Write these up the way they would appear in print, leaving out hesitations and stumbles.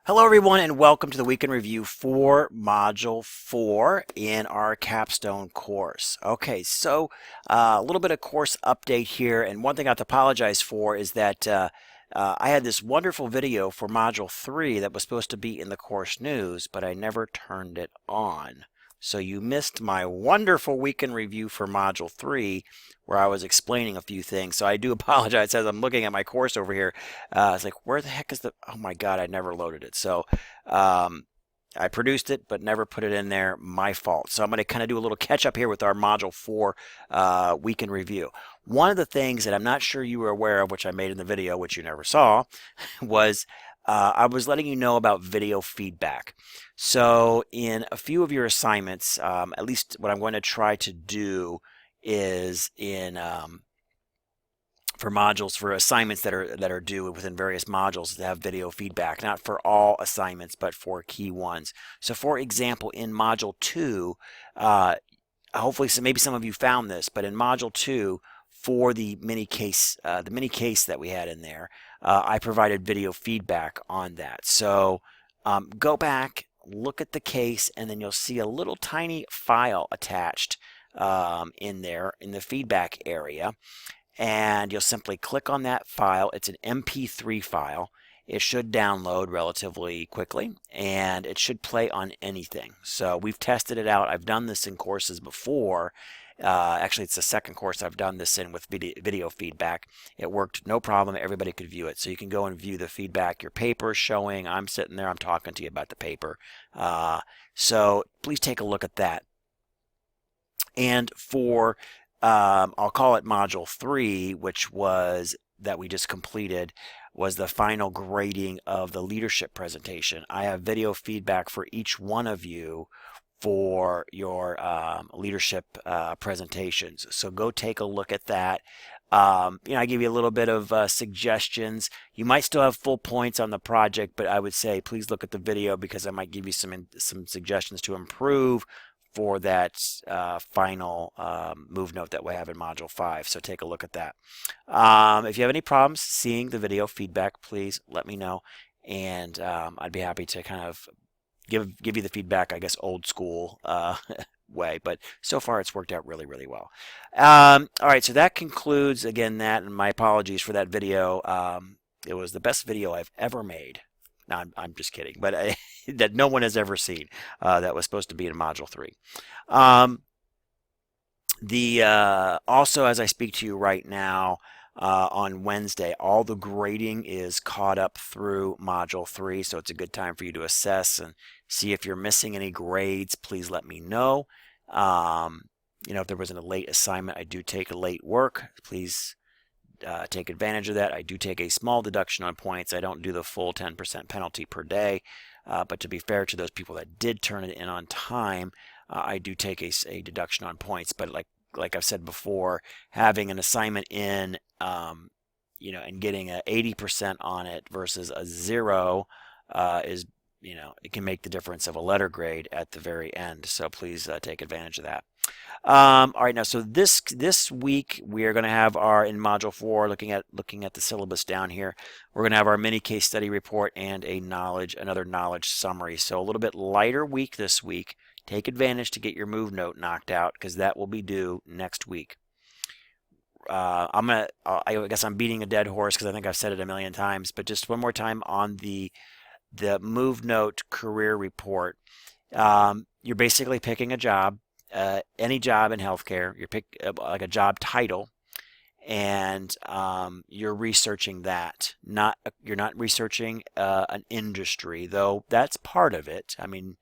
Hello everyone and welcome to the weekend review for Module 4 in our capstone course. Okay, so a little bit of course update here, and one thing I have to apologize for is that I had this wonderful video for Module 3 that was supposed to be in the course news, but I never turned it on. So you missed my wonderful weekend review for Module 3 where I was explaining a few things. So I do apologize as I'm looking at my course over here. It's like, where the heck is the, oh my God, I never loaded it. So I produced it, but never put it in there. My fault. So I'm going to kind of do a little catch up here with our Module 4 weekend review. One of the things that I'm not sure you were aware of, which I made in the video, which you never saw, was I was letting you know about video feedback. So in a few of your assignments, at least what I'm going to try to do is in for modules, for assignments that are due within various modules, to have video feedback, not for all assignments but for key ones. So for example, in module 2, hopefully maybe some of you found this, but in module 2 for the mini case that we had in there, I provided video feedback on that. So go back, look at the case, and then you'll see a little tiny file attached in there in the feedback area, and you'll simply click on that file. It's an MP3 file. It should download relatively quickly, and it should play on anything. So we've tested it out. I've done this in courses before. Actually, it's the second course I've done this in with video feedback. It worked no problem. Everybody could view it. So you can go and view the feedback. Your paper is showing. I'm sitting there. I'm talking to you about the paper. So please take a look at that. And for, I'll call it Module 3, which was that we just completed, was the final grading of the leadership presentation. I have video feedback for each one of you for your leadership presentations. So go take a look at that. I give you a little bit of suggestions. You might still have full points on the project, but I would say please look at the video because I might give you some suggestions to improve for that final move note that we have in Module 5. So take a look at that. If you have any problems seeing the video feedback, please let me know, and I'd be happy to kind of give you the feedback, I guess, old school way, but so far it's worked out really, really well. All right, so that concludes, again, that, and my apologies for that video. It was the best video I've ever made. No, I'm just kidding, but that no one has ever seen. That was supposed to be in Module 3. Also, as I speak to you right now, on Wednesday, all the grading is caught up through Module 3, so it's a good time for you to assess and see if you're missing any grades. Please let me know. If there wasn't a late assignment, I do take a late work. Please take advantage of that. I do take a small deduction on points. I don't do the full 10% penalty per day, but to be fair to those people that did turn it in on time, I do take a deduction on points. But like I've said before, having an assignment in, and getting a 80% on it versus a 0 is, it can make the difference of a letter grade at the very end. So please take advantage of that. All right, now so this week we are going to have our, in Module 4, looking at the syllabus down here, we're going to have our mini case study report and another knowledge summary. So a little bit lighter week this week. Take advantage to get your move note knocked out because that will be due next week. I guess I'm beating a dead horse because I think I've said it a million times, but just one more time on the move note career report. You're basically picking a job. Any job in healthcare, you pick like a job title, and you're researching that. You're not researching an industry, though that's part of it. I mean,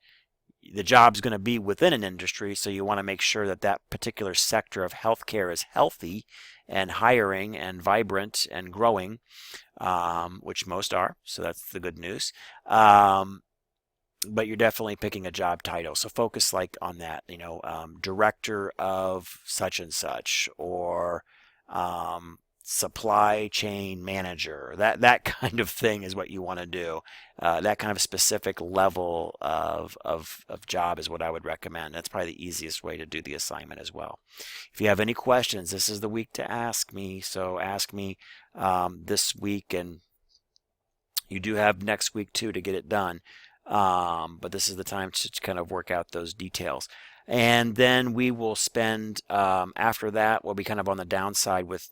the job's going to be within an industry, so you want to make sure that that particular sector of healthcare is healthy and hiring and vibrant and growing, which most are. So that's the good news. But you're definitely picking a job title. So focus on that, director of such and such, or supply chain manager. That kind of thing is what you want to do. That kind of specific level of job is what I would recommend. That's probably the easiest way to do the assignment as well. If you have any questions, this is the week to ask me. So ask me this week, and You do have next week too to get it done, but this is the time to kind of work out those details. And then we will spend, after that, we'll be kind of on the downside with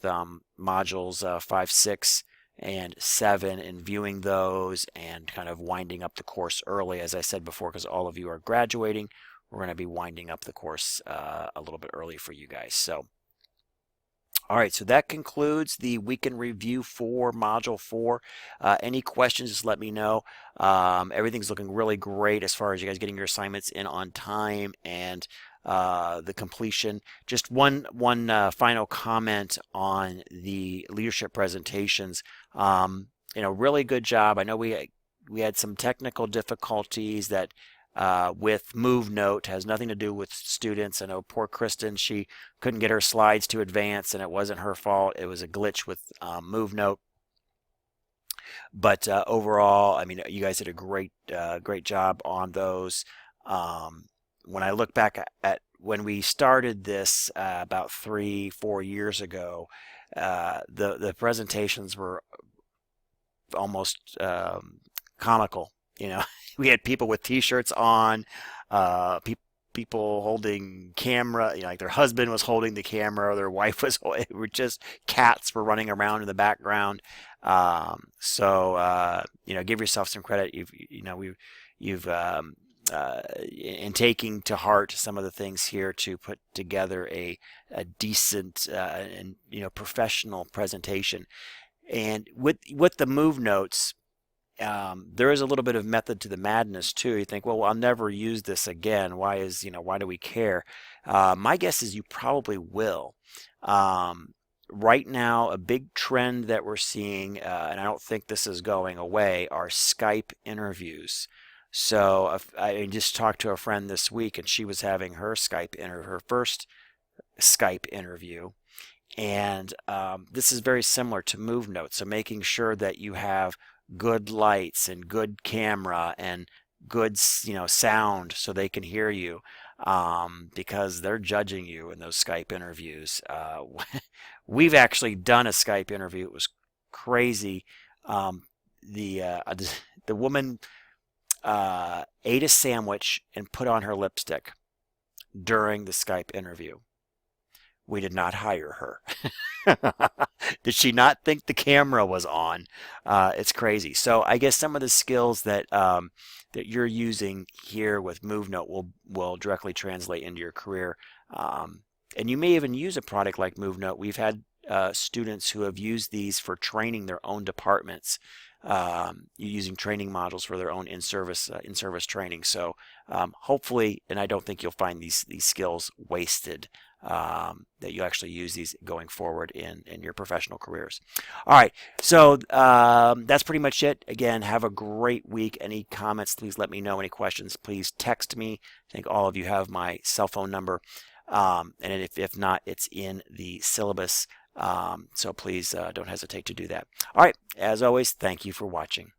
modules 5, 6, and 7 and viewing those and kind of winding up the course early, as I said before, because all of you are graduating. We're going to be winding up the course a little bit early for you guys. So, all right, so that concludes the weekend review for Module 4. Any questions, just let me know. Everything's looking really great as far as you guys getting your assignments in on time and the completion. Just one final comment on the leadership presentations. Really good job. I know we had some technical difficulties that with MoveNote. Has nothing to do with students. I know poor Kristen, she couldn't get her slides to advance, and it wasn't her fault. It was a glitch with MoveNote. But overall, I mean, you guys did a great job on those. When I look back at when we started this about 3-4 years ago, the presentations were almost comical. We had people with T-shirts on, people holding camera, like their husband was holding the camera, or their wife was. It were just cats were running around in the background. Give yourself some credit. You've in taking to heart some of the things here to put together a decent and professional presentation. And with the move notes, there is a little bit of method to the madness too. You think, well, I'll never use this again. Why do we care? My guess is you probably will. Right now, a big trend that we're seeing, and I don't think this is going away, are Skype interviews. So I just talked to a friend this week, and she was having her first Skype interview. And this is very similar to MoveNote. So making sure that you have good lights and good camera and good sound so they can hear you, because they're judging you in those Skype interviews. We've actually done a Skype interview. It was crazy. The woman ate a sandwich and put on her lipstick during the Skype interview. We did not hire her. Did she not think the camera was on? It's crazy. So I guess some of the skills that that you're using here with MoveNote will directly translate into your career. And you may even use a product like MoveNote. We've had students who have used these for training their own departments, using training modules for their own in-service training. So hopefully, and I don't think you'll find these skills wasted, that you actually use these going forward in your professional careers. All right, so that's pretty much it. Again, have a great week. Any comments, please let me know. Any questions, please text me. I think all of you have my cell phone number. And if not, it's in the syllabus. So please don't hesitate to do that. All right, as always, thank you for watching.